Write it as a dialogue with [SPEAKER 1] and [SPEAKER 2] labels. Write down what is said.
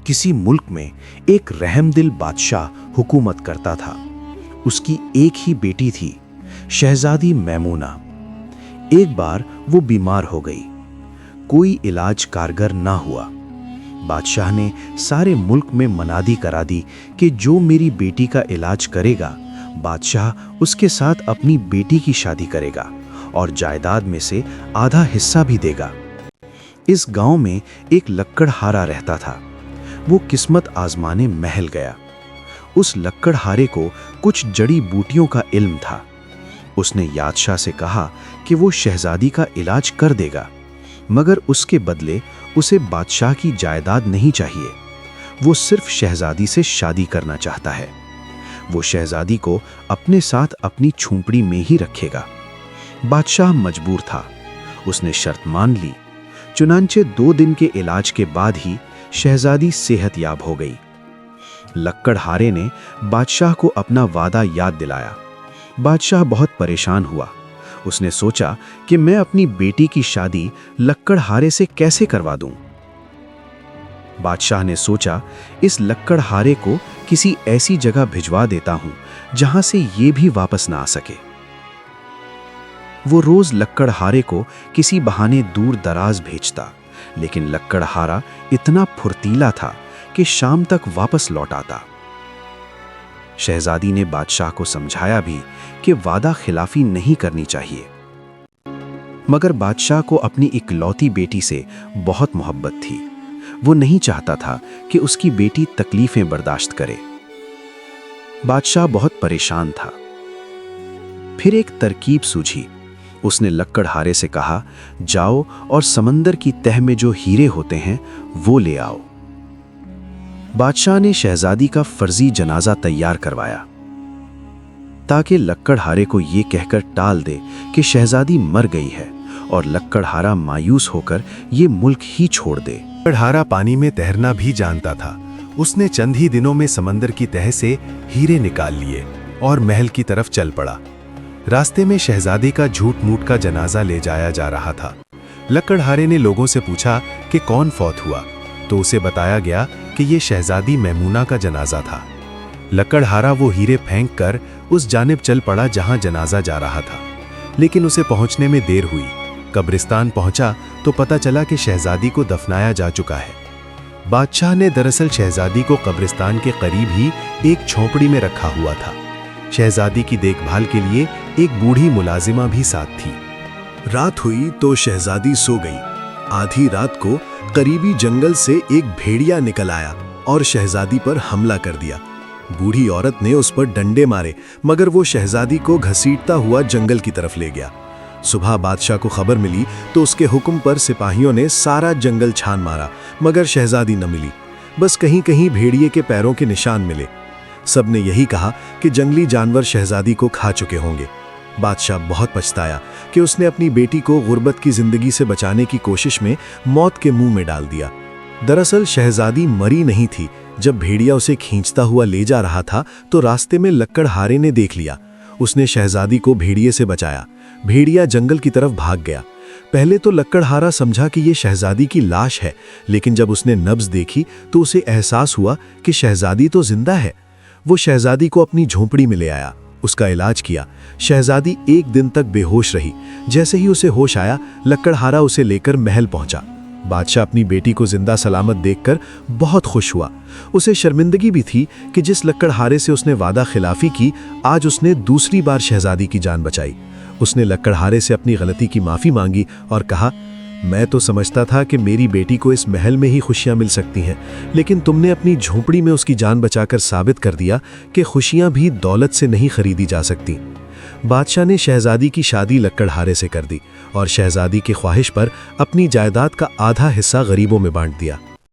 [SPEAKER 1] किसी मुल्क में एक रहमदिल बादशाह हुकूमत करता था। उसकी एक ही बेटी थी, शहजादी मैमूना। एक बार वो बीमार हो गई। कोई इलाज कारगर ना हुआ। बादशाह ने सारे मुल्क में मनादी करा दी कि जो मेरी बेटी का इलाज करेगा, बादशाह उसके साथ अपनी बेटी की शादी करेगा और जायदाद में से आधा हिस्सा भी देगा। इस गांव में एक लक्कड़हारा रहता था। वो किस्मत आजमाने महल गया। उस लक्कड़हारे को कुछ जड़ी बूटियों का इल्म था। उसने यादशाह से कहा कि वो शहजादी का इलाज कर देगा, मगर उसके बदले उसे बादशाह की जायदाद नहीं चाहिए। वो सिर्फ शहजादी से शादी करना चाहता है। वो शहजादी को अपने साथ अपनी झोंपड़ी में ही रखेगा। बादशाह मजबूर था। उसने शर्त मान ली। चुनांचे 2 दिन के इलाज के बाद ही शहजादी सेहतयाब हो गई। लक्कड़हारे ने बादशाह को अपना वादा याद दिलाया। बादशाह बहुत परेशान हुआ। उसने सोचा कि मैं अपनी बेटी की शादी लक्कड़हारे से कैसे करवा दूं। बादशाह ने सोचा, इस लक्कड़हारे को किसी ऐसी जगह भिजवा देता हूं जहां से ये भी वापस ना आ सके। वो रोज लक्कड़हारे को किसी बहाने दूर दराज भेजता, लेकिन लक्कड़हारा इतना फुर्तीला था कि शाम तक वापस लौट आता। शहजादी ने बादशाह को समझाया भी कि वादा खिलाफी नहीं करनी चाहिए, मगर बादशाह को अपनी इकलौती बेटी से बहुत मोहब्बत थी। वो नहीं चाहता था कि उसकी बेटी तकलीफें बर्दाश्त करे। बादशाह बहुत परेशान था। फिर एक तरकीब सूझी। उसने लक्कड़हारे से कहा, जाओ और समंदर की तह में जो हीरे होते हैं वो ले आओ। बादशाह ने शहजादी का फर्जी जनाजा तैयार करवाया ताकि लक्कड़हारे को ये कहकर टाल दे कि शहजादी मर गई है और लक्कड़हारा मायूस होकर ये मुल्क ही छोड़ दे।
[SPEAKER 2] लक्कड़हारा पानी में तैरना भी जानता था। उसने चंद ही दिनों में समंदर की तह से हीरे निकाल लिए और महल की तरफ चल पड़ा। रास्ते में शहजादी का झूठ मूठ का जनाजा ले जाया जा रहा था। लक्कड़हारे ने लोगों से पूछा कि कौन फौत हुआ, तो उसे बताया गया कि ये शहजादी मैमूना का जनाजा था। लक्कड़हारा वो हीरे फेंक कर उस जानिब चल पड़ा जहां जनाजा जा रहा था, लेकिन उसे पहुंचने में देर हुई। कब्रिस्तान पहुंचा तो पता चला कि शहजादी को दफनाया जा चुका है। बादशाह ने दरअसल शहजादी को कब्रिस्तान के करीब ही एक झोंपड़ी में रखा हुआ था। शहजादी की देखभाल के लिए एक बूढ़ी मुलाजिमा भी साथ थी।
[SPEAKER 3] रात हुई तो शहजादी सो गई। आधी रात को करीबी जंगल से एक भेड़िया निकल आया और शहजादी पर हमला कर दिया। बूढ़ी औरत ने उस पर डंडे मारे, मगर वो शहजादी को घसीटता हुआ जंगल की तरफ ले गया। सुबह बादशाह को खबर मिली तो उसके हुक्म पर सिपाहियों ने सारा जंगल छान मारा, मगर शहजादी न मिली। बस कहीं कहीं भेड़िए के पैरों के निशान मिले। सबने यही कहा कि जंगली जानवर शहजादी को खा चुके होंगे। बादशाह बहुत पछताया कि उसने अपनी बेटी को गुर्बत की जिंदगी से बचाने की कोशिश में मौत के मुंह में डाल दिया। दरअसल शहजादी मरी नहीं थी। जब भेड़िया उसे खींचता हुआ ले जा रहा था तो रास्ते में लक्कड़हारे ने देख लिया। उसने शहजादी को भेड़िए से बचाया। भेड़िया जंगल की तरफ भाग गया। पहले तो लक्कड़हारा समझा कि यह शहजादी की लाश है, लेकिन जब उसने नब्ज देखी तो उसे एहसास हुआ कि शहजादी तो जिंदा है। वो शहजादी को अपनी झोंपड़ी में ले आया, उसका इलाज किया। शहजादी 1 दिन तक बेहोश रही। जैसे ही उसे होश आया, लक्कड़हारा उसे लेकर महल पहुंचा। बादशाह अपनी बेटी को जिंदा सलामत देखकर बहुत खुश हुआ। उसे शर्मिंदगी भी थी कि जिस लक्कड़हारे से उसने वादा खिलाफी की, आज उसने दूसरी बार शहजादी की जान बचाई। उसने लक्कड़हारे से अपनी गलती की माफी मांगी और कहा, मैं तो समझता था कि मेरी बेटी को इस महल में ही खुशियां मिल सकती हैं, लेकिन तुमने अपनी झोंपड़ी में उसकी जान बचाकर साबित कर दिया कि खुशियां भी दौलत से नहीं खरीदी जा सकती। बादशाह ने शहजादी की शादी लक्कड़हारे से कर दी और शहजादी की ख्वाहिश पर अपनी जायदाद का आधा हिस्सा गरीबों में बांट दिया।